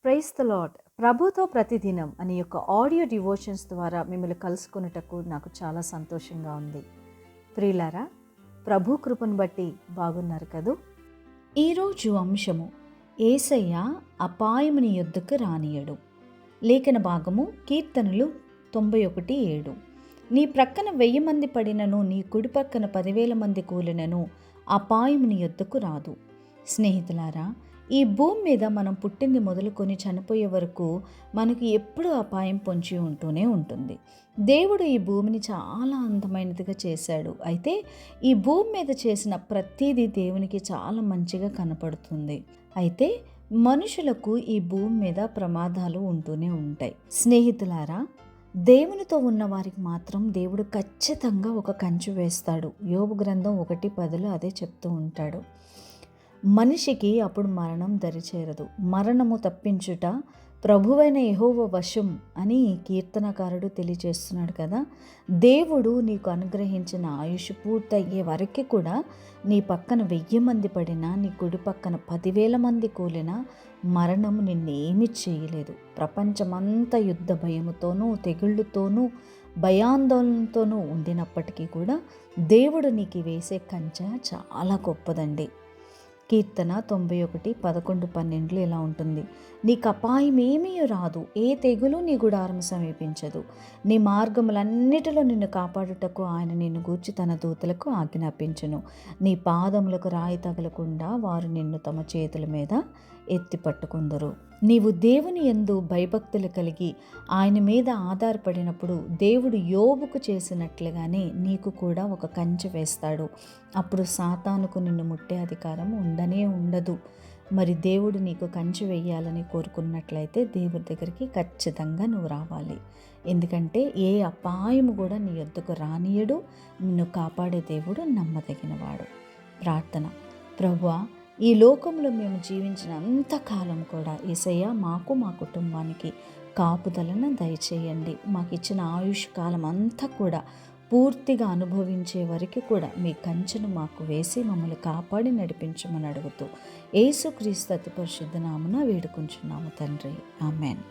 Praise the lord. ప్రభుతో ప్రతిదినం అనే యొక్క ఆడియో డివోషన్స్ ద్వారా మిమ్మల్ని కలుసుకున్నటకు నాకు చాలా సంతోషంగా ఉంది. ప్రియులారా, ప్రభు కృపను బట్టి బాగున్నారు కదూ. ఈరోజు అంశము, యేసయ్య అపాయముని యొద్దకు రానియడు. లేఖన భాగము కీర్తనలు 91:7. నీ ప్రక్కన 1000 మంది పడినను, నీ కుడి పక్కన 10,000 మంది కూలినను అపాయముని యొద్దకు రాదు. స్నేహితులారా, ఈ భూమి మీద మనం పుట్టింది మొదలుకొని చనిపోయే వరకు మనకు ఎప్పుడూ అపాయం పొంచి ఉంటూనే ఉంటుంది. దేవుడు ఈ భూమిని చాలా అందమైనదిగా చేశాడు. అయితే ఈ భూమి మీద చేసిన ప్రతిదీ దేవునికి చాలా మంచిగా కనపడుతుంది. అయితే మనుషులకు ఈ భూమి మీద ప్రమాదాలు ఉంటూనే ఉంటాయి. స్నేహితులారా, దేవునితో ఉన్న వారికి మాత్రం దేవుడు ఖచ్చితంగా ఒక కంచె వేస్తాడు. యోబు గ్రంథం 1:10 అదే చెప్తూ ఉంటాడు. మనిషికి అప్పుడు మరణం దరిచేరదు. మరణము తప్పించుట ప్రభువైన యెహోవా వశం అని కీర్తనకారుడు తెలియజేస్తున్నాడు కదా. దేవుడు నీకు అనుగ్రహించిన ఆయుష్ పూర్తయ్యే వరకు కూడా నీ పక్కన 1000 మంది పడినా, నీ కుడి పక్కన 10,000 మంది కూలినా మరణం నిన్నేమీ చేయలేదు. ప్రపంచమంతా యుద్ధ భయముతోనూ, తెగుళ్ళతోనూ, భయాందోళనతోనూ ఉండినప్పటికీ కూడా దేవుడు నీకు వేసే కంచె చాలా గొప్పదండి. కీర్తన 91:11-12 ఇలా ఉంటుంది. నీకు అపాయం ఏమీ రాదు, ఏ తెగులు నీ గుడారం సమీపించదు. నీ మార్గములన్నిటిలో నిన్ను కాపాడుటకు ఆయన నిన్ను గూర్చి తన దూతలకు ఆజ్ఞాపించును. నీ పాదములకు రాయి తగలకుండా వారు నిన్ను తమ చేతుల మీద ఎత్తి పట్టుకుందరు. నీవు దేవుని యందు భయభక్తులు కలిగి ఆయన మీద ఆధారపడినప్పుడు దేవుడు యోబుకు చేసినట్లుగానే నీకు కూడా ఒక కంచె వేస్తాడు. అప్పుడు సాతానుకు నిన్ను ముట్టే అధికారం ఉండనే ఉండదు. మరి దేవుడు నీకు కంచె వేయాలని కోరుకున్నట్లయితే దేవుడి దగ్గరికి ఖచ్చితంగా నువ్వు రావాలి. ఎందుకంటే ఏ అపాయము కూడా నీ యొద్దకు రానియడు. నిన్ను కాపాడే దేవుడు నమ్మదగినవాడు. ప్రార్థన. ప్రభువా, ఈ లోకంలో మేము జీవించినంత కాలం కూడా యేసయ్య మాకు, మా కుటుంబానికి కాపుదలను దయచేయండి. మాకు ఇచ్చిన ఆయుష్ కాలం అంతా కూడా పూర్తిగా అనుభవించే వరకు కూడా మీ కంచెను మాకు వేసి మమ్మల్ని కాపాడి నడిపించమని అడుగుతూ యేసుక్రీస్తు అతి పరిశుద్ధ నామమున వేడుకుంటున్నాము తండ్రి. ఆమెన్.